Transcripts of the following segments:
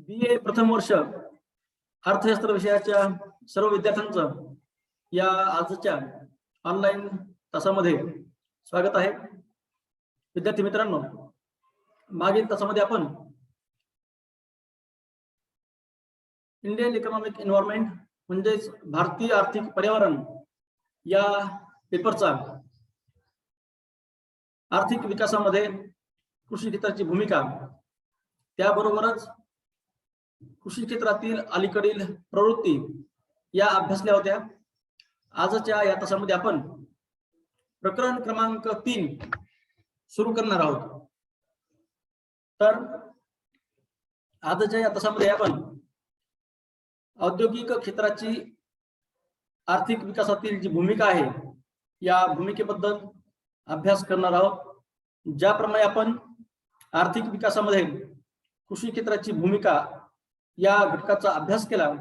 BA प्रथम वर्ष अर्थशास्त्र विषयाच्या सर्व विद्यार्थ्यांचं या आजच्या ऑनलाईन तासामध्ये स्वागत आहे। विद्यार्थी मित्रांनो, मागील तासामध्ये आपण इंडियन इकॉनॉमिक एन्व्हायरमेंट म्हणजेच भारतीय आर्थिक पर्यावरण या पेपरचा आर्थिक विकासामध्ये कृषी क्षेत्राची भूमिका, त्याबरोबरच कृषी क्षेत्रातील अलीकडील प्रवृत्ती या अभ्यासल्या होत्या। आजच्या या तासामध्ये आपण प्रकरण क्रमांक 3 सुरू करणार आहोत। तर आजच्या या तासामध्ये आपण औद्योगिक क्षेत्राची आर्थिक विकासातील जी भूमिका आहे या भूमिकेबद्दल अभ्यास करणार आहोत। ज्याप्रमाणे आपण आर्थिक विकासामध्ये कृषी क्षेत्राची भूमिका या घटकाचा अभ्यास केला,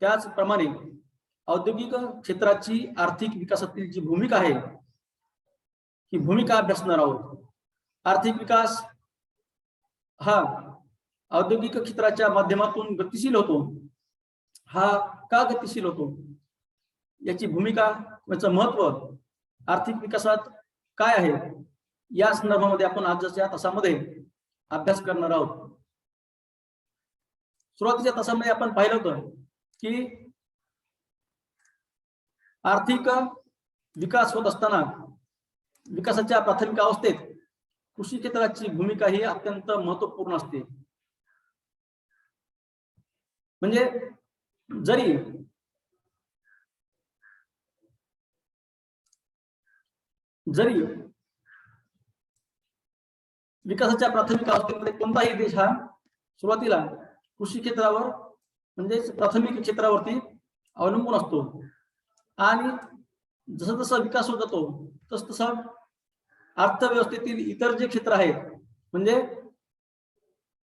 त्याचप्रमाणे औद्योगिक क्षेत्राची आर्थिक विकासातील जी भूमिका आहे ही भूमिका अभ्यासणार आहोत। आर्थिक विकास हा औद्योगिक क्षेत्राच्या माध्यमातून गतिशील होतो। हा का गतिशील होतो, याची भूमिका, याचं महत्व आर्थिक विकासात काय आहे, या संदर्भामध्ये आपण आजच्या तासामध्ये अभ्यास करणार आहोत। सुरुवातीच्या तासामध्ये आपण पाहिलं होतं की आर्थिक विकास होत असताना विकासाच्या प्राथमिक अवस्थेत कृषी क्षेत्राची भूमिका ही अत्यंत महत्वपूर्ण असते। म्हणजे जरी विकासाच्या प्राथमिक अवस्थेमध्ये कोणताही देश हा सुरुवातीला कृषी क्षेत्रावर म्हणजेच प्राथमिक क्षेत्रावरती अवलंबून असतो, आणि जसं जसा विकास होत जातो तस तसा अर्थव्यवस्थेतील इतर जे क्षेत्र आहेत म्हणजे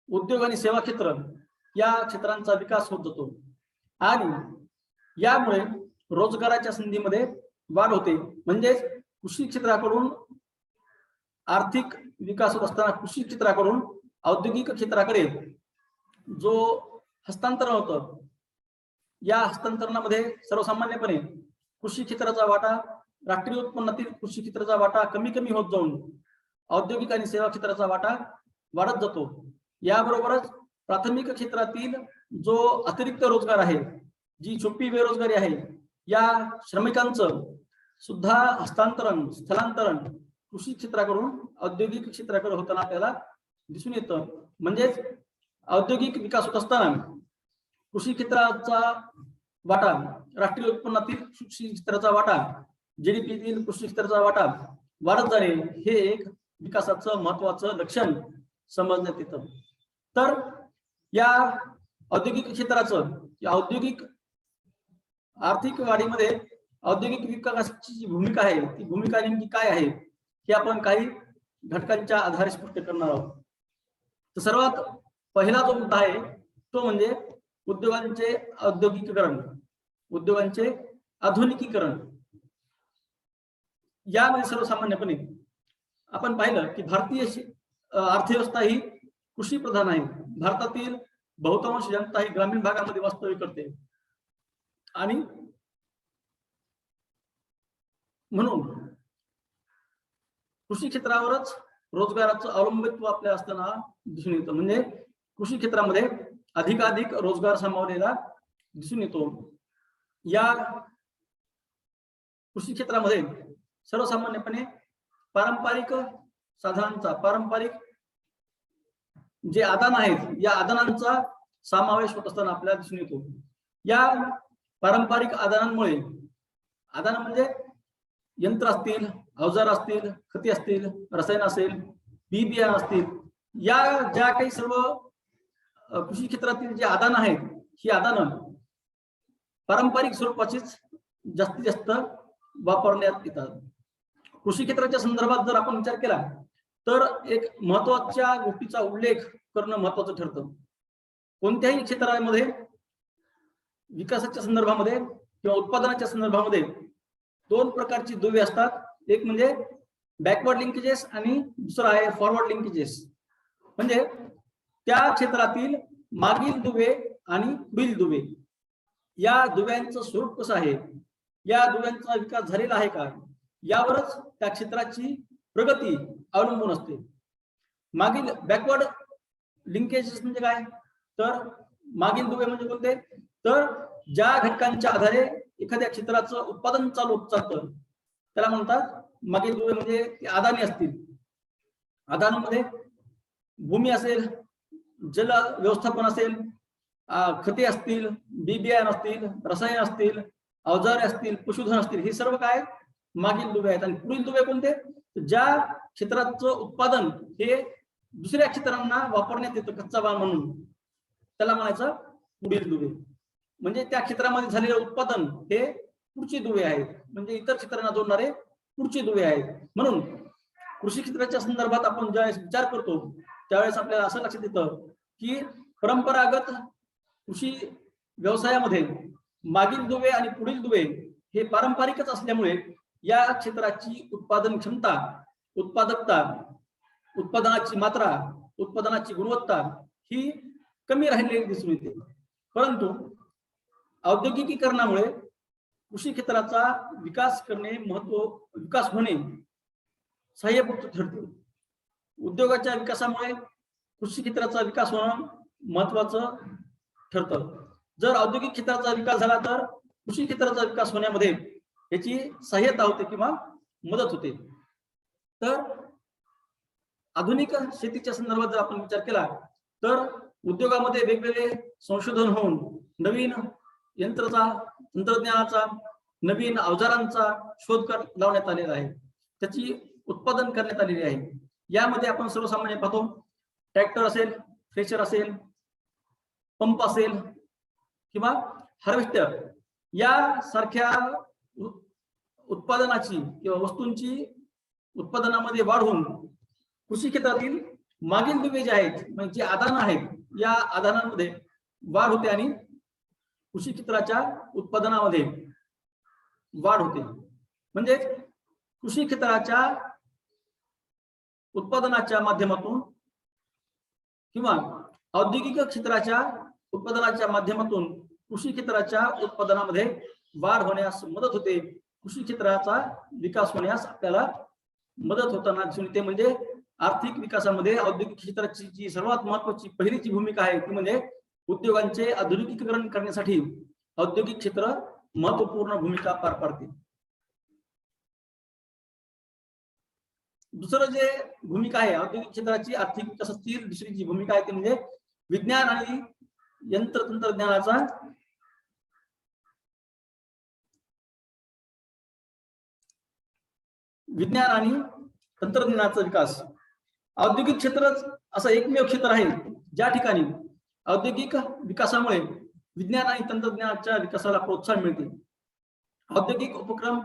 उद्योग आणि सेवा क्षेत्र या क्षेत्रांचा विकास होत जातो, आणि यामुळे रोजगाराच्या संधीमध्ये वाढ होते। म्हणजेच कृषी क्षेत्राकडून आर्थिक विकास होत असताना कृषी क्षेत्राकडून औद्योगिक क्षेत्राकडे जो हस्तांतरण होतं, या हस्तांतरणामध्ये सर्वसामान्यपणे कृषी क्षेत्राचा वाटा, राष्ट्रीय उत्पन्नातील कृषी क्षेत्राचा वाटा कमी कमी होत जाऊन औद्योगिक आणि सेवा क्षेत्राचा वाटा वाढत जातो। याबरोबरच प्राथमिक क्षेत्रातील जो अतिरिक्त रोजगार आहे, जी छुपी बेरोजगारी आहे, या श्रमिकांचं सुद्धा हस्तांतरण, स्थलांतरण कृषी क्षेत्राकडून औद्योगिक क्षेत्राकडे होताना आपल्याला दिसून येतं। म्हणजेच औद्योगिक विकास होत असताना कृषी क्षेत्राचा वाटा, राष्ट्रीय उत्पन्नातील कृषी क्षेत्राचा वाटा, GDPतील कृषी क्षेत्राचा वाटा वाढत जाणे हे एक विकासाचं महत्वाचं लक्षण समजण्यात येतं। तर या औद्योगिक क्षेत्राचं, औद्योगिक आर्थिक वाढीमध्ये औद्योगिक विकासाची जी भूमिका आहे ती भूमिका नेमकी काय आहे हे आपण काही घटकांच्या आधारे स्पष्ट करणार आहोत। तर सर्वात पहिला जो मुद्दा आहे तो म्हणजे उद्योगांचे औद्योगिकीकरण, उद्योगांचे आधुनिकीकरण। यामध्ये सर्वसामान्यपणे आपण पाहिलं की भारतीय अर्थव्यवस्था ही कृषी प्रधान आहे। भारतातील बहुतांश जनता ही ग्रामीण भागामध्ये वास्तव्य करते, आणि म्हणून कृषी क्षेत्रावरच रोजगाराचं अवलंबित्व आपल्या असताना दिसून येतं। म्हणजे कृषी क्षेत्रामध्ये अधिकाधिक रोजगार सामावलेला दिसून येतो। या कृषी क्षेत्रामध्ये सर्वसामान्यपणे पारंपरिक साधनांचा, पारंपरिक जे आदान आहेत या आदानांचा समावेश होत असताना आपल्याला दिसून येतो। या पारंपरिक आदानांमुळे, आदान म्हणजे यंत्र असतील, अवजार असतील, खते असतील, रसायन असेल, बी बियाणं असतील, या ज्या काही सर्व कृषी क्षेत्रातील जे आदान आहेत ही आदानं पारंपरिक स्वरूपाचीच जास्तीत जास्त वापरण्यात येतात। कृषी क्षेत्राच्या संदर्भात जर आपण विचार केला तर एक महत्वाच्या गोष्टीचा उल्लेख करणं महत्वाचं ठरतं। कोणत्याही क्षेत्रामध्ये विकासाच्या संदर्भामध्ये किंवा उत्पादनाच्या संदर्भामध्ये दोन प्रकारची दुवे असतात। एक म्हणजे बॅकवर्ड लिंकेजेस आणि दुसरा आहे फॉरवर्ड लिंकेजेस। म्हणजे त्या क्षेत्रातील मागील दुवे आणि पुढील दुवे या दुव्यांचं स्वरूप कसं आहे, या दुव्यांचा विकास झालेला आहे का, यावरच त्या क्षेत्राची प्रगती अवलंबून असते. मागील बॅकवर्ड लिंकेज म्हणजे काय, तर मागील दुवे म्हणजे कोणते, तर ज्या घटकांच्या आधारे एखाद्या क्षेत्राचं उत्पादन चालू चालतं त्याला म्हणतात मागील दुवे. म्हणजे ते आदाने असतील, आदानामध्ये भूमी असेल, जल व्यवस्थापन असेल, खते असतील, बी बियाण असतील, रसायन असतील, अवजारे असतील, पशुधन असतील, हे सर्व काय मागील दुवे आहेत. आणि पुढील दुवे कोणते, ज्या क्षेत्राचं उत्पादन हे दुसऱ्या क्षेत्रांना वापरण्यात येतं कच्चा माल म्हणून, त्याला म्हणायचं पुढील दुवे. म्हणजे त्या क्षेत्रामध्ये झालेले उत्पादन हे पुढची दुवे आहेत, म्हणजे इतर क्षेत्रांना जोडणारे पुढची दुवे आहेत. म्हणून कृषी क्षेत्राच्या संदर्भात आपण ज्यावेळेस विचार करतो त्यावेळेस आपल्याला असं लक्षात येतं की परंपरागत कृषी व्यवसायामध्ये मागील दुवे आणि पुढील दुवे हे पारंपरिकच असल्यामुळे या क्षेत्राची उत्पादन क्षमता, उत्पादकता, उत्पादनाची मात्रा, उत्पादनाची गुणवत्ता ही कमी राहिलेली दिसून येते. परंतु औद्योगिकीकरणामुळे कृषी क्षेत्राचा विकास होणे सहाय्यभूत ठरते. उद्योगाच्या विकासामुळे कृषी क्षेत्राचा विकास होणं महत्वाचं ठरतं. जर औद्योगिक क्षेत्राचा विकास झाला तर कृषी क्षेत्राचा विकास होण्यामध्ये याची सहाय्यता होते किंवा मदत होते. तर आधुनिक शेतीच्या संदर्भात जर आपण विचार केला तर उद्योगामध्ये वेगवेगळे संशोधन होऊन नवीन तंत्रज्ञानाचा, नवीन अवजारांचा शोध लावण्यात आलेला आहे, त्याची उत्पादन करण्यात आलेली आहे. यामध्ये आपण सर्वसामान्य पाहतो ट्रॅक्टर असेल, थ्रेशर असेल, पंप असेल किंवा हार्वेस्टर यासारख्या उत्पादनाची किंवा वस्तूंची उत्पादनामध्ये वाढ होऊन कृषी क्षेत्रातील मागील दुवे जे आहेत, म्हणजे जे आदान आहेत, या आदानांमध्ये वाढ होते आणि कृषी क्षेत्राच्या उत्पादनामध्ये वाढ होते. म्हणजे कृषी क्षेत्राच्या उत्पादनाच्या माध्यमातून किंवा औद्योगिक क्षेत्राच्या उत्पादनाच्या माध्यमातून कृषी क्षेत्राच्या उत्पादनामध्ये वाढ होण्यास मदत होते. कृषी क्षेत्राचा विकास होण्यास आपल्याला मदत होताना दिसून येते. म्हणजे आर्थिक विकासामध्ये औद्योगिक क्षेत्राची जी सर्वात महत्वाची पहिलीची भूमिका आहे ती म्हणजे उद्योगांचे आधुनिकीकरण करण्यासाठी औद्योगिक क्षेत्र महत्वपूर्ण भूमिका पार पाडते. दुसरं जे भूमिका आहे औद्योगिक क्षेत्राची आर्थिक विकासाची दुसरी जी भूमिका आहे ती म्हणजे विज्ञान आणि तंत्रज्ञानाचा विकास. औद्योगिक क्षेत्रच असं एकमेव क्षेत्र आहे ज्या ठिकाणी औद्योगिक विकासामुळे विज्ञान आणि तंत्रज्ञानाच्या विकासाला प्रोत्साहन मिळते. औद्योगिक उपक्रम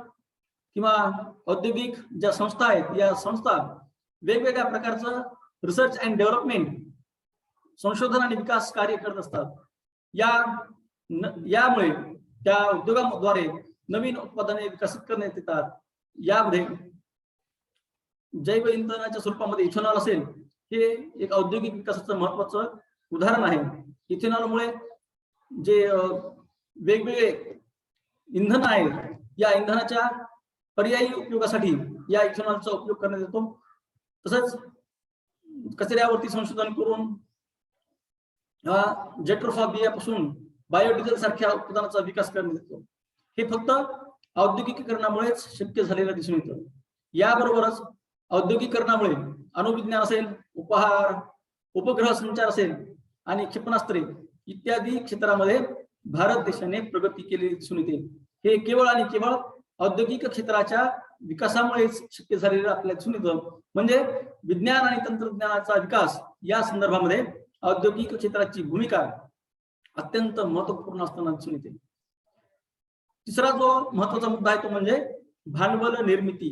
किंवा औद्योगिक ज्या संस्था आहेत या संस्था वेगवेगळ्या प्रकारचं रिसर्च अँड डेव्हलपमेंट, संशोधन आणि विकास कार्य करत असतात. यामुळे त्या उद्योगाद्वारे नवीन उत्पादने विकसित करण्यात येतात. यामध्ये जैव इंधनाच्या स्वरूपामध्ये इथेनॉल असेल, हे एक औद्योगिक विकासाचं महत्वाचं उदाहरण आहे. इथेनॉलमुळे जे वेगवेगळे इंधन आहेत या इंधनाच्या पर्यायी उपयोगासाठी या इथेनॉलचा उपयोग करण्यात येतो. तसंच कचऱ्यावरती संशोधन करून जेट्रोफा बियापासून बायोडिझेल सारख्या उत्पादनाचा विकास करण्यात येतो. हे फक्त औद्योगिकीकरणामुळेच शक्य झालेलं दिसून येतं. याबरोबरच औद्योगिकीकरणामुळे अणुविज्ञान असेल, उपग्रह संचार असेल आणि क्षेपणास्त्रे इत्यादी क्षेत्रामध्ये भारत देशाने प्रगती केलेली दिसून येते. हे केवळ आणि केवळ औद्योगिक क्षेत्राच्या विकासामुळेच शक्य झालेलं आपल्याला दिसून येतं. म्हणजे विज्ञान आणि तंत्रज्ञानाचा विकास या संदर्भामध्ये औद्योगिक क्षेत्राची भूमिका अत्यंत महत्वपूर्ण असताना दिसून येते. तिसरा जो महत्वाचा मुद्दा आहे तो म्हणजे भांडवल निर्मिती.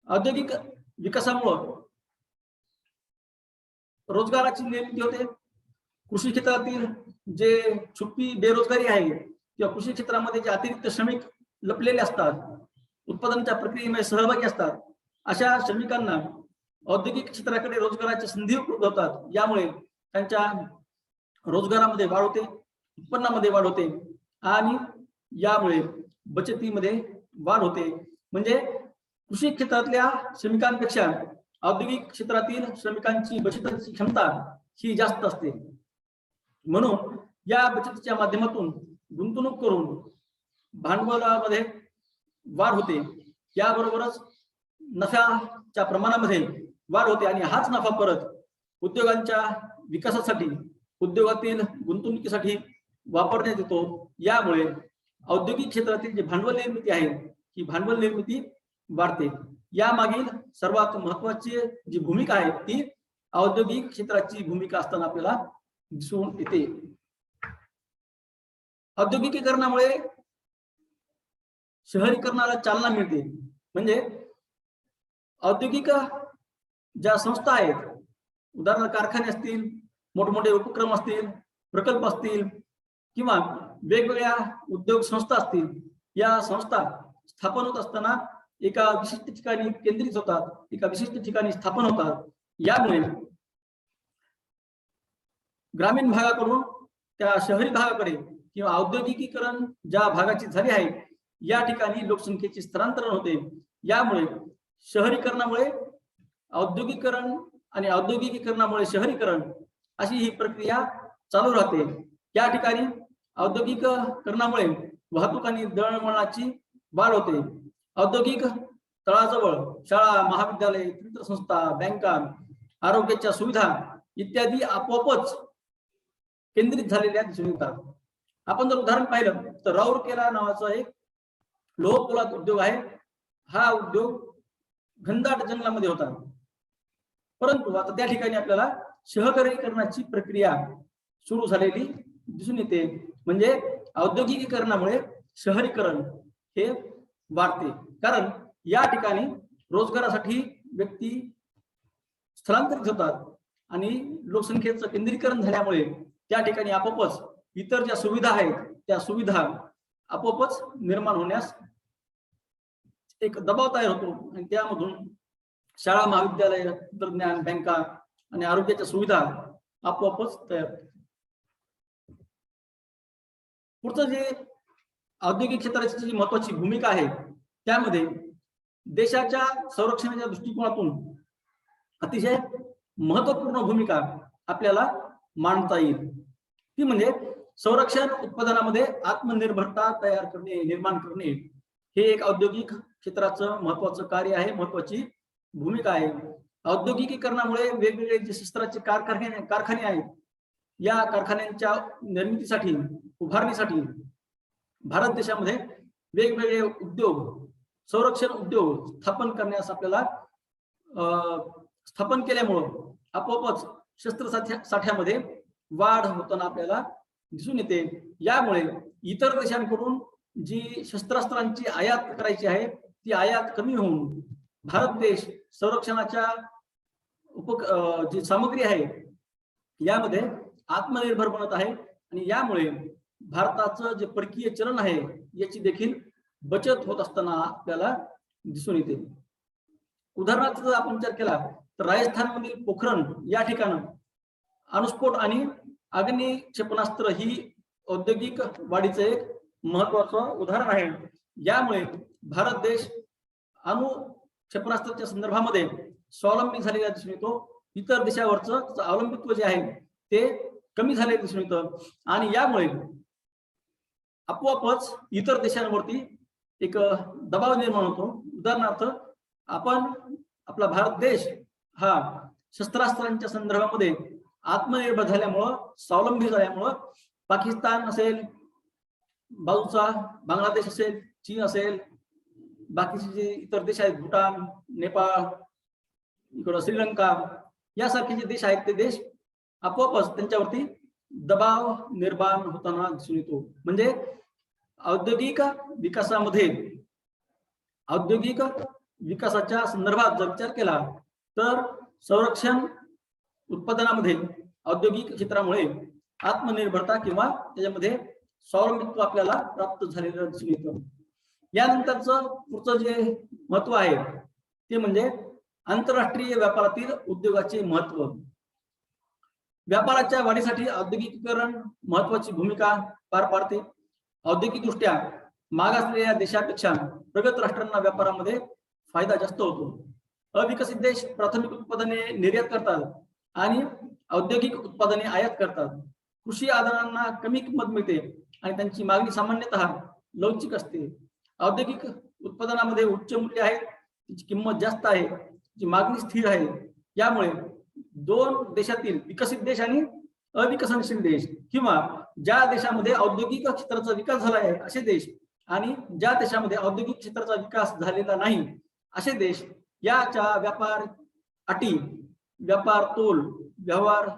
औद्योगिक विकासामुळे रोजगाराची निर्मिती होते. कृषी क्षेत्रातील जे छुपी बेरोजगारी आहे किंवा कृषी क्षेत्रामध्ये जे अतिरिक्त श्रमिक लपलेले असतात, उत्पादनाच्या प्रक्रियेमध्ये सहभागी असतात, अशा श्रमिकांना औद्योगिक क्षेत्राकडे रोजगाराच्या संधी उपलब्ध होतात. यामुळे त्यांच्या रोजगारामध्ये वाढ होते, उत्पन्नामध्ये वाढ होते आणि यामुळे बचतीमध्ये वाढ होते. म्हणजे कृषी क्षेत्रातल्या श्रमिकांपेक्षा औद्योगिक क्षेत्रातील श्रमिकांची बचतीची क्षमता ही जास्त असते. म्हणून या बचतीच्या माध्यमातून गुंतवणूक करून भांडवलामध्ये वाढ होते, याबरोबरच नफ्याच्या प्रमाणामध्ये वाढ होते आणि हाच नफा परत उद्योगांच्या विकासासाठी, उद्योगातील गुंतवणुकीसाठी वापरण्यात येतो. यामुळे औद्योगिक क्षेत्रातील जी भांडवल निर्मिती आहे ही भांडवल निर्मिती वाढते. यामागील सर्वात महत्वाची जी भूमिका आहे ती औद्योगिक क्षेत्राची भूमिका असताना आपल्याला दिसून येते. औद्योगिकीकरणामुळे शहरीकरणाला चालना मिळते. म्हणजे औद्योगिक ज्या संस्था आहेत, उदाहरणार्थ कारखाने असतील, मोठमोठे उपक्रम असतील, प्रकल्प असतील किंवा वेगवेगळ्या उद्योग संस्था असतील, या संस्था स्थापन होत असताना एका विशिष्ट ठिकाणी केंद्रित होतात, एका विशिष्ट ठिकाणी स्थापन होतात. यामुळे ग्रामीण भागाकडून त्या शहरी भागाकडे किंवा औद्योगिकीकरण ज्या भागाची झाली आहे या ठिकाणी लोकसंख्येचे स्थलांतरण होते. यामुळे शहरीकरणामुळे औद्योगिकीकरण आणि औद्योगिकीकरणामुळे शहरीकरण अशी ही प्रक्रिया चालू राहते. या ठिकाणी औद्योगिकीकरणामुळे वाहतूक आणि दळणवळणाची वाढ होते. औद्योगिक तळाजवळ शाळा, महाविद्यालय, तंत्रसंस्था, बँका, आरोग्याच्या सुविधा इत्यादी आपोआपच केंद्रित झालेल्या दिसून येतात. आपण जर उदाहरण पाहिलं तर राऊरकेला नावाचा एक लोह पोलाद उद्योग आहे. हा उद्योग घनदाट जंगलामध्ये होता, परंतु आता त्या ठिकाणी आपल्याला शहरीकरणाची प्रक्रिया सुरू झालेली दिसून येते. म्हणजे औद्योगिकीकरणामुळे शहरीकरण हे वाढते, कारण या ठिकाणी रोजगारासाठी व्यक्ती स्थलांतरित होतात आणि लोकसंख्येचं केंद्रीकरण झाल्यामुळे त्या ठिकाणी आपोआपच इतर ज्या सुविधा आहेत त्या सुविधा आपोआपच निर्माण होण्यास एक दबाव तयार होतो आणि त्यामधून शाळा, महाविद्यालय, तंत्रज्ञान, बँका आणि आरोग्याच्या सुविधा आपोआपच तयार होतात. पुढचं जे औद्योगिक क्षेत्राची जी महत्वाची भूमिका आहे त्यामध्ये देशाच्या संरक्षणाच्या दृष्टिकोनातून अतिशय महत्वपूर्ण भूमिका आपल्याला मांडता येईल. ती म्हणजे संरक्षण उत्पादनामध्ये आत्मनिर्भरता तयार करणे, निर्माण करणे हे एक औद्योगिक क्षेत्राचं महत्वाचं कार्य आहे, महत्वाची भूमिका आहे. औद्योगिकीकरणामुळे वेगवेगळे जे शस्त्राचे कारखाने आहेत, या कारखान्यांच्या निर्मितीसाठी, उभारणीसाठी भारत देशामध्ये वेगवेगळे उद्योग, संरक्षण उद्योग स्थापन करण्यास आपल्याला स्थापन केल्यामुळं आपोआपच शस्त्रसाठ्यामध्ये वाढ होताना आपल्याला दिसून येते. यामुळे इतर देशांकडून जी शस्त्रास्त्रांची आयात करायची आहे ती आयात कमी होऊन भारत देश संरक्षणाच्या जी सामग्री आहे यामध्ये आत्मनिर्भर बनत आहे आणि यामुळे भारताचं जे परकीय चलन आहे याची देखील बचत होत असताना आपल्याला दिसून येते. उदाहरणार्थ जर आपण विचार केला तर राजस्थानमधील पोखरण या ठिकाणी अणुस्फोट आणि अग्नी क्षेपणास्त्र ही औद्योगिक वाढीचं एक महत्वाचं उदाहरण आहे. यामुळे भारत देश अणु क्षेपणास्त्राच्या संदर्भामध्ये स्वावलंबी झालेला दिसून येतो. इतर देशावरचं अवलंबित्व जे आहे ते कमी झालेले दिसून येतं आणि यामुळे आपोआपच इतर देशांवरती एक दबाव निर्माण होतो. उदाहरणार्थ आपण आपला भारत देश हा शस्त्रास्त्रांच्या संदर्भामध्ये आत्मनिर्भर झाल्यामुळं, स्वावलंबी झाल्यामुळं पाकिस्तान असेल, बाजूचा बांगलादेश असेल, चीन असेल, बाकीचे जे इतर देश आहेत भूटान, नेपाळ, इकडं श्रीलंका यासारखे जे देश आहेत ते देश आपोआपच त्यांच्यावरती दबाव निर्माण होताना दिसून येतो. म्हणजे औद्योगिक विकासाच्या संदर्भात जर विचार केला तर संरक्षण उत्पादनामध्ये औद्योगिक क्षेत्रामुळे आत्मनिर्भरता किंवा त्याच्यामध्ये स्वावलंबित्व आपल्याला प्राप्त झालेलं दिसून येतं. यानंतरचं पुढचं जे महत्व आहे ते म्हणजे आंतरराष्ट्रीय व्यापारातील उद्योगाचे महत्व. व्यापाराच्या वाढीसाठी औद्योगिकीकरण महत्वाची भूमिका पार पाडते. औद्योगिकदृष्ट्या मागासलेल्या देशापेक्षा प्रगत राष्ट्रांना व्यापारामध्ये फायदा जास्त होतो. अविकसित देश प्राथमिक उत्पादने निर्यात करतात आणि औद्योगिक उत्पादने आयात करतात. कृषी आधारांना कमी किंमत मिळते आणि त्यांची मागणी सामान्यतः लवचिक असते. औद्योगिक उत्पादनामध्ये उच्च मूल्य आहे, त्याची किंमत जास्त आहे, त्याची मागणी स्थिर आहे. यामुळे दोन देशातील विकसित देश आणि अविकसनशील देश किंवा ज्या देशामध्ये औद्योगिक क्षेत्राचा विकास झाला आहे असे देश आणि ज्या देशामध्ये औद्योगिक क्षेत्राचा विकास झालेला नाही असे देश याच्या व्यापार अटी, व्यापार तोल, व्यवहार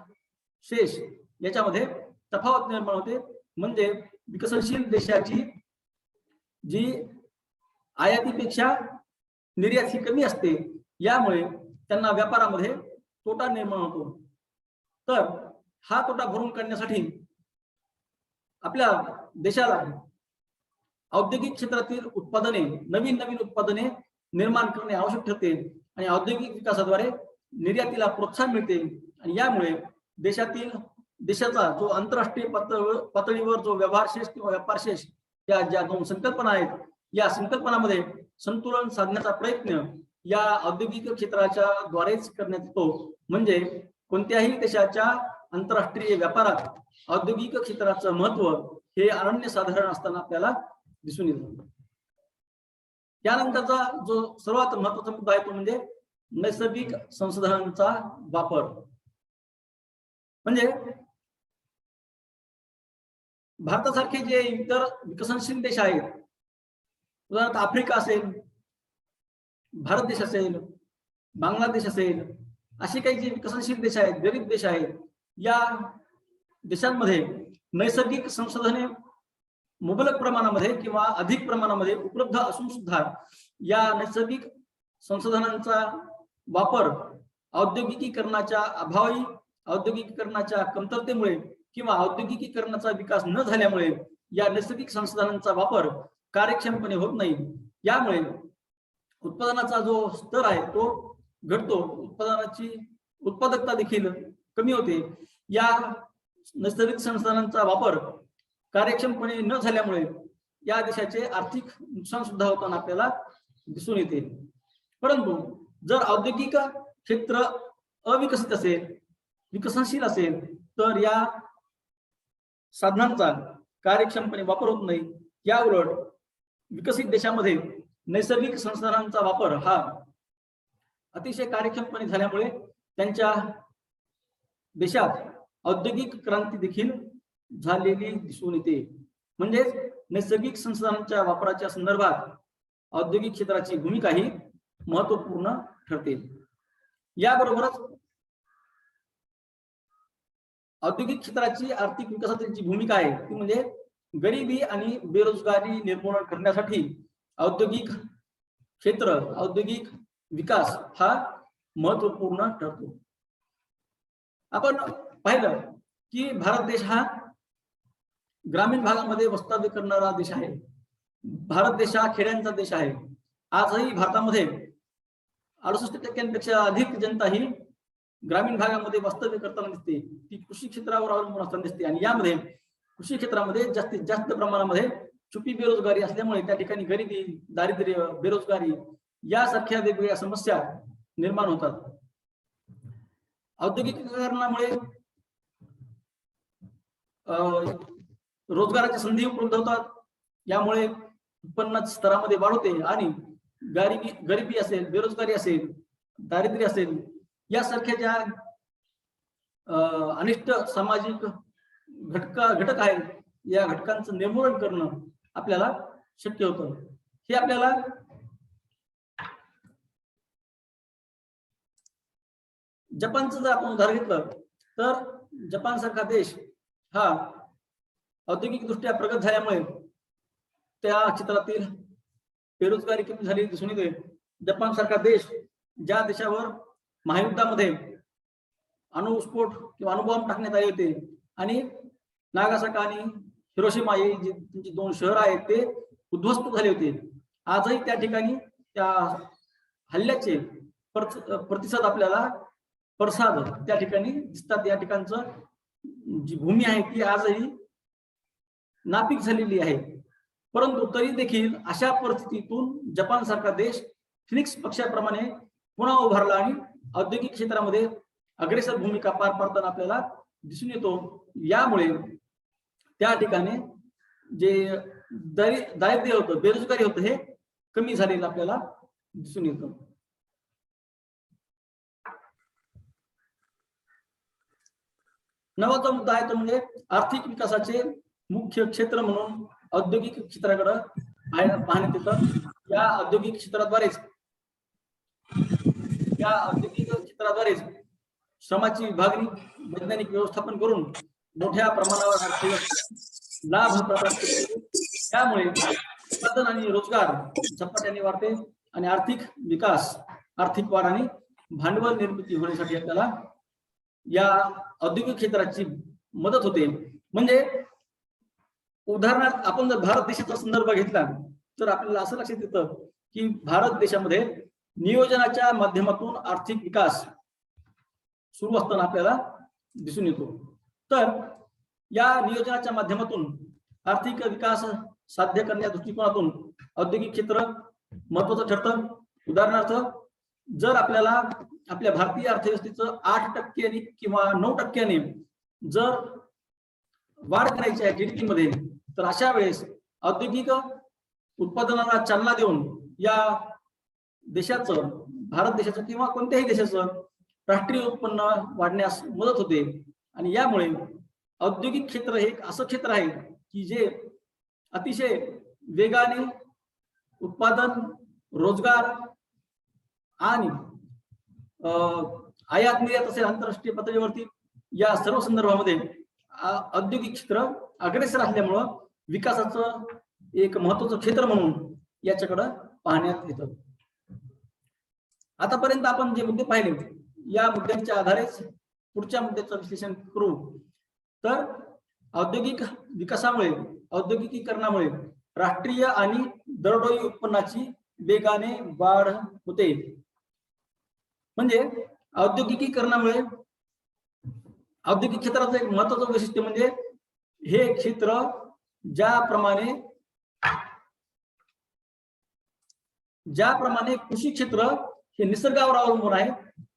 शेष याच्यामध्ये तफावत निर्माण होते. म्हणजे विकसनशील देशाची जी आयातीपेक्षा निर्यात ही कमी असते, यामुळे त्यांना व्यापारामध्ये तोटा निर्माण होतो. तर हा तोटा भरून काढण्यासाठी आपल्या देशाला औद्योगिक क्षेत्रातील उत्पादने, नवीन उत्पादने निर्माण करणे आवश्यक ठरते आणि औद्योगिक विकासाद्वारे निर्यातीला प्रोत्साहन मिळते आणि यामुळे देशाचा जो आंतरराष्ट्रीय पातळीवर जो व्यवहार शेष किंवा व्यापार शेष या ज्या दोन संकल्पना आहेत, या संकल्पनामध्ये संतुलन साधण्याचा प्रयत्न या औद्योगिक क्षेत्राच्या द्वारेच करण्यात येतो. म्हणजे कोणत्याही देशाच्या आंतरराष्ट्रीय व्यापारात औद्योगिक क्षेत्राचं महत्व हे अनन्यसाधारण असताना आपल्याला दिसून येतं. यानंतरचा जो सर्वात महत्वाचा मुद्दा आहे तो म्हणजे नैसर्गिक संसाधनांचा वापर. म्हणजे भारतासारखे जे इतर विकसनशील देश आहेत, उदाहरणार्थ आफ्रिका असेल, भारत देश असेल, बांगलादेश असेल, असे काही जे विकसनशील देश आहेत, गरीब देश आहेत, या देशांमध्ये नैसर्गिक संसाधने मुबलक प्रमाणामध्ये किंवा अधिक प्रमाणामध्ये उपलब्ध असून सुद्धा या नैसर्गिक संसाधनांचा वापर औद्योगिकीकरणाच्या अभावी, औद्योगिकीकरणाच्या कमतरतेमुळे किंवा औद्योगिकीकरणाचा विकास न झाल्यामुळे या नैसर्गिक संसाधनांचा वापर कार्यक्षमपणे होत नाही. यामुळे उत्पादनाचा जो स्तर आहे तो घटतो, उत्पादनाची उत्पादकता देखील कमी होते. या नैसर्गिक संसाधनांचा वापर कार्यक्षमपणे न झाल्यामुळे या देशाचे आर्थिक नुकसान सुद्धा होताना आपल्याला दिसून येते. परंतु जर औद्योगिक क्षेत्र अविकसित असेल, विकसनशील असेल, तर या साधनांचा कार्यक्षमपणे वापर होत नाही. या उलट विकसित देशामध्ये नैसर्गिक संसाधनांचा वापर हा अतिशय कार्यक्षमपणे झाल्यामुळे त्यांच्या देशात औद्योगिक क्रांती देखील झालेली दिसून येते. म्हणजेच नैसर्गिक संसाधनांच्या वापराच्या संदर्भात औद्योगिक क्षेत्राची भूमिका ही महत्वपूर्ण ठरते. याबरोबरच औद्योगिक क्षेत्राची आर्थिक विकासाची जी भूमिका आहे ती म्हणजे गरिबी आणि बेरोजगारी निर्मूलन करण्यासाठी औद्योगिक क्षेत्र, औद्योगिक विकास हा महत्वपूर्ण ठरतो. आपण पाहिलं की भारत देश हा ग्रामीण भागामध्ये वास्तव्य करणारा देश आहे. भारत देश हा खेड्यांचा देश आहे. आजही भारतामध्ये 68% अधिक जनता ही ग्रामीण भागामध्ये वास्तव्य करताना दिसते. ती कृषी क्षेत्रावर अवलंबून असताना दिसते आणि यामध्ये कृषी क्षेत्रामध्ये जास्तीत जास्त प्रमाणामध्ये छुपी बेरोजगारी असल्यामुळे त्या ठिकाणी गरिबी, दारिद्र्य, बेरोजगारी यासारख्या वेगवेगळ्या समस्या निर्माण होतात. औद्योगिकीकरणामुळे रोजगाराच्या संधी उपलब्ध होतात. यामुळे उत्पन्न स्तरामध्ये वाढ होते आणि गरिबी असेल, बेरोजगारी असेल, दारिद्र्य असेल यासारख्या ज्या अनिष्ट सामाजिक घटक आहेत, या घटकांचं निर्मूलन करणं आपल्याला शक्य होतं. हे आपल्याला जपानचं जर आपण उदाहरण घेतलं तर जपान सारखा देश हा औद्योगिकदृष्ट्या प्रगत झाल्यामुळे त्या क्षेत्रातील बेरोजगारी कमी झाली दिसून येते. जपान सारखा देश ज्या देशावर महायुद्धामध्ये अणुस्फोट किंवा अणुबॉम्ब टाकण्यात आले होते आणि नागासाकी आणि हिरोशिमा हे जी दोन शहर आहेत ते उद्ध्वस्त झाले होते, आजही त्या ठिकाणी त्या हल्ल्याचे प्रतिसाद आपल्याला पडसाद त्या ठिकाणी दिसतात. या ठिकाणचं जी भूमी आहे ती आजही नापीक झालेली आहे. परंतु तरी देखील अशा परिस्थितीतून जपान सारखा देश फिनिक्स पक्षाप्रमाणे पुन्हा उभारला आणि औद्योगिक क्षेत्रामध्ये अग्रेसर भूमिका पार पाडताना आपल्याला दिसून येतो. यामुळे त्या ठिकाणी जे दारिद्र्य होतं, बेरोजगारी होतं, हे कमी झालेलं आपल्याला दिसून येतं. नवाचा मुद्दा आहे तो म्हणजे आर्थिक विकासाचे मुख्य क्षेत्र म्हणून औद्योगिक क्षेत्राकडे पाहण्यात येतं. या औद्योगिक क्षेत्राद्वारेच श्रमाची विभागणी, वैज्ञानिक व्यवस्थापन करून मोठ्या प्रमाणावर लाभ प्राप्त होतो. त्यामुळे उत्पादन आणि रोजगार झपाट्याने वाढते आणि आर्थिक विकास, आर्थिक वाढ आणि भांडवल निर्मिती होण्यासाठी आपल्याला या औद्योगिक क्षेत्राची मदत होते. म्हणजे उदाहरणार्थ आपण जर भारत देशाचा संदर्भ घेतला तर आपल्याला असं लक्षात येतं की भारत देशामध्ये नियोजनाच्या माध्यमातून आर्थिक विकास सुरू असताना आपल्याला दिसून येतो. तर या नियोजनाच्या माध्यमातून आर्थिक विकास साध्य करण्या दृष्टिकोनातून औद्योगिक क्षेत्र महत्वाचं ठरतं. उदाहरणार्थ जर आपल्याला आपल्या भारतीय अर्थव्यवस्थेचं 8% किंवा 9% जर वाढ करायची आहे जीडीपी मध्ये, तर अशा वेळेस औद्योगिक उत्पादनाला चालना देऊन या देशाचं, भारत देशाचं किंवा कोणत्याही देशाचं राष्ट्रीय उत्पन्न वाढण्यास मदत होते. आणि यामुळे औद्योगिक क्षेत्र हे एक असं क्षेत्र आहे की जे अतिशय वेगाने उत्पादन, रोजगार आणि आयात निर्यात असेल आंतरराष्ट्रीय पातळीवरती या सर्व संदर्भामध्ये औद्योगिक क्षेत्र अग्रेसर असल्यामुळं विकासाचं एक महत्वाचं क्षेत्र म्हणून याच्याकडे पाहण्यात येतं. आतापर्यंत आपण जे मुद्दे पाहिले या मुद्द्यांच्या आधारेच पुढच्या मुद्द्याचं विश्लेषण करू. तर औद्योगिक विकासामुळे, औद्योगिकीकरणामुळे राष्ट्रीय आणि दरडोई उत्पन्नाची वेगाने वाढ होते. म्हणजे औद्योगिकीकरणामुळे औद्योगिक क्षेत्राचं एक महत्वाचं वैशिष्ट्य म्हणजे हे क्षेत्र ज्याप्रमाणे कृषी क्षेत्र हे निसर्गावर अवलंबून आहे.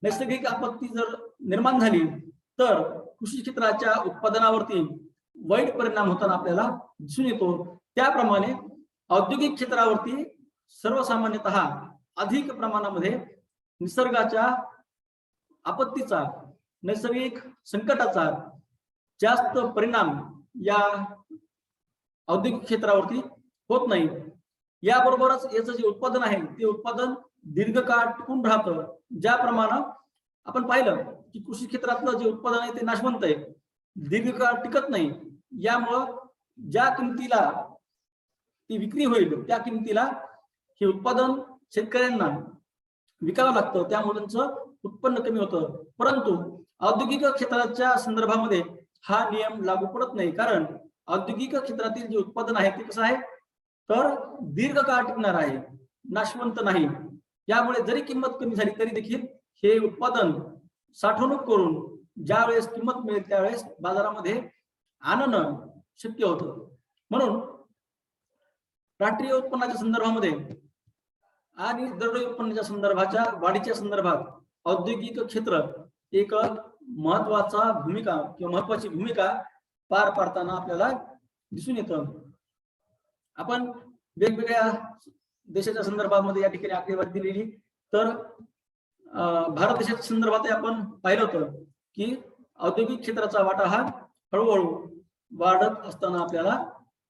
नैसर्गिक आपत्ती जर निर्माण झाली तर कृषी क्षेत्राच्या उत्पादनावरती वाईट परिणाम होताना आपल्याला दिसून येतो. त्याप्रमाणे औद्योगिक क्षेत्रावरती सर्वसामान्यतः अधिक प्रमाणामध्ये निसर्गाच्या आपत्तीचा, नैसर्गिक संकटाचा जास्त परिणाम या औद्योगिक क्षेत्रावरती होत नाही. याबरोबरच याचं जे उत्पादन आहे ते उत्पादन दीर्घकाळ टिकून राहतं. ज्याप्रमाणे आपण पाहिलं की कृषी क्षेत्रातलं जे उत्पादन आहे ते नाशवंत आहे, दीर्घकाळ टिकत नाही. यामुळं ज्या किमतीला ती विक्री होईल त्या किमतीला हे उत्पादन शेतकऱ्यांना विकावं लागतं, त्यामुळे त्यांचं उत्पन्न कमी होतं. परंतु औद्योगिक क्षेत्राच्या संदर्भामध्ये हा नियम लागू पडत नाही, कारण औद्योगिक क्षेत्रातील जे उत्पादन आहे ते कसं आहे तर दीर्घकाळ टिकणार आहे, नाशवंत नाही. यामुळे जरी किंमत कमी झाली तरी देखील हे उत्पादन साठवणूक करून ज्या वेळेस किंमत मिळेल त्यावेळेस बाजारामध्ये आणणं शक्य होतं. म्हणून राष्ट्रीय उत्पन्नाच्या संदर्भामध्ये आणि दरडोई उत्पन्नाच्या संदर्भाच्या वाढीच्या संदर्भात औद्योगिक क्षेत्र एक महत्वाची भूमिका पार पाडताना आपल्याला दिसून येतं. आपण वेगवेगळ्या देशाच्या संदर्भामध्ये या ठिकाणी आकडेवारी दिलेली, तर भारत देशाच्या संदर्भात आपण पाहिलं होतं की औद्योगिक क्षेत्राचा वाटा हा हळूहळू वाढत असताना आपल्याला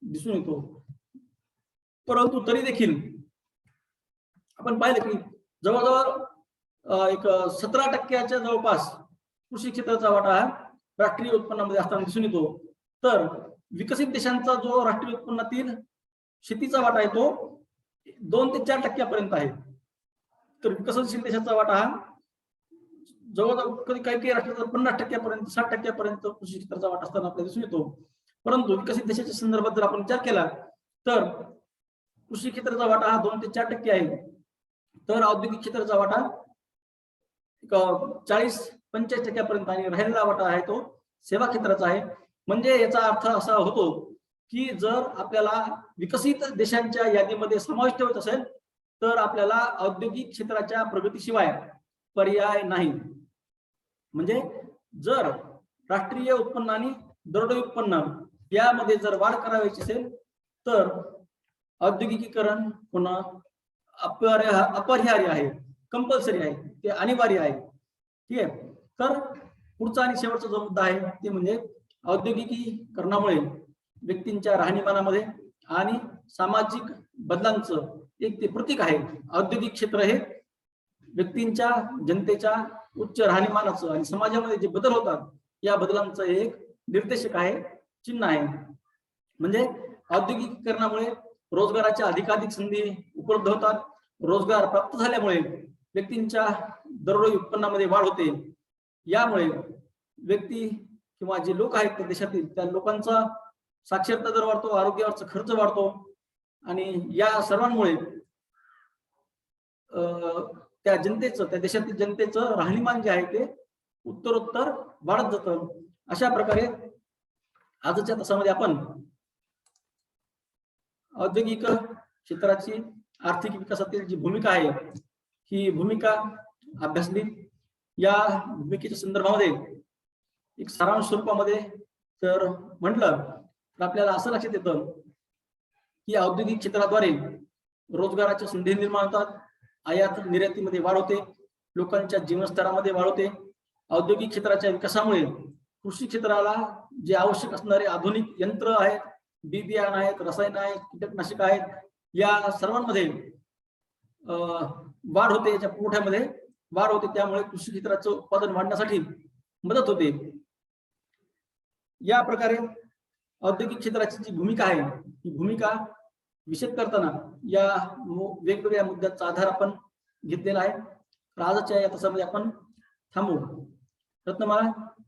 दिसून येतो. परंतु तरी देखील आपण पाहिलं की जवळजवळ एक 17% जवळपास कृषी क्षेत्राचा वाटा हा राष्ट्रीय उत्पन्नामध्ये असताना दिसून येतो. तर विकसित देशांचा जो राष्ट्रीय उत्पन्नातील शेतीचा वाटा आहे तो 2 ते 4% आहे. तर विकसनशील देशाचा वाटा हा जवळजवळ काही राष्ट्राचा 50% 60% कृषी क्षेत्राचा वाटा असताना आपल्याला दिसून येतो. परंतु विकसित देशाच्या संदर्भात जर आपण विचार केला तर कृषी क्षेत्राचा वाटा हा 2 ते 4% आहे. तर औद्योगिक क्षेत्राचा वाटा 40 45% आणि राहिलेला वाटा आहे तो सेवा क्षेत्राचा आहे. म्हणजे याचा अर्थ असा होतो की जर आपल्याला विकसित देशांच्या यादीमध्ये समाविष्ट होत असेल तर आपल्याला औद्योगिक क्षेत्राच्या प्रगतीशिवाय पर्याय नाही. म्हणजे जर राष्ट्रीय उत्पन्न आणि दरडोई उत्पन्न यामध्ये जर वाढ करायची असेल तर औद्योगिकीकरण होणं अपरिहार्य आहे, कंपल्सरी आहे, ते अनिवार्य आहे. ठीक आहे. तर पुढचा आणि शेवटचा जो मुद्दा आहे ते म्हणजे औद्योगिकीकरणामुळे व्यक्तींच्या राहणीमानामध्ये आणि सामाजिक बदलांचं एक ते प्रतीक आहे. औद्योगिक क्षेत्र हे व्यक्तींच्या, जनतेच्या उच्च राहणीमानाचं आणि समाजामध्ये जे बदल होतात या बदलांचं एक निर्देशक आहे, चिन्ह आहे. म्हणजे औद्योगिकीकरणामुळे रोजगाराच्या अधिकाधिक संधी उपलब्ध होतात. रोजगार प्राप्त झाल्यामुळे व्यक्तींच्या दरडोई उत्पन्नामध्ये वाढ होते. यामुळे व्यक्ती किंवा जे लोक आहेत त्या देशातील त्या लोकांचा साक्षरता दर वाढतो, आरोग्यावरचा खर्च वाढतो आणि या सर्वांमुळे त्या जनतेचं, त्या देशातील जनतेचं राहणीमान जे आहे ते उत्तरोत्तर वाढत जातं. अशा प्रकारे आजच्या तासामध्ये आपण औद्योगिक क्षेत्राची आर्थिक विकासातील जी भूमिका आहे ही भूमिका अभ्यासली. या भूमिकेच्या संदर्भामध्ये एक सारांश स्वरूपामध्ये जर म्हटलं तर आपल्याला असं लक्षात येतं की औद्योगिक क्षेत्राद्वारे रोजगाराच्या संधी निर्माण होतात, आयात निर्यातीमध्ये वाढ होते, लोकांच्या जीवनस्तरामध्ये वाढ होते. औद्योगिक क्षेत्राच्या विकासामुळे कृषी क्षेत्राला जे आवश्यक असणारे आधुनिक यंत्र आहेत, बी बियाणं आहेत, रसायन आहेत, कीटकनाशक आहेत, या सर्वांमध्ये वाढ होते, याच्या पुरवठ्यामध्ये वाढ होते. त्यामुळे कृषी क्षेत्राचं उत्पादन वाढण्यासाठी मदत होते. या प्रकारे औद्योगिक क्षेत्राची जी भूमिका आहे ही भूमिका विशद करताना या वेगवेगळ्या मुद्द्यांचा आधार आपण घेतलेला आहे. तर आजच्या या तासामध्ये आपण थांबू. रत्नमाला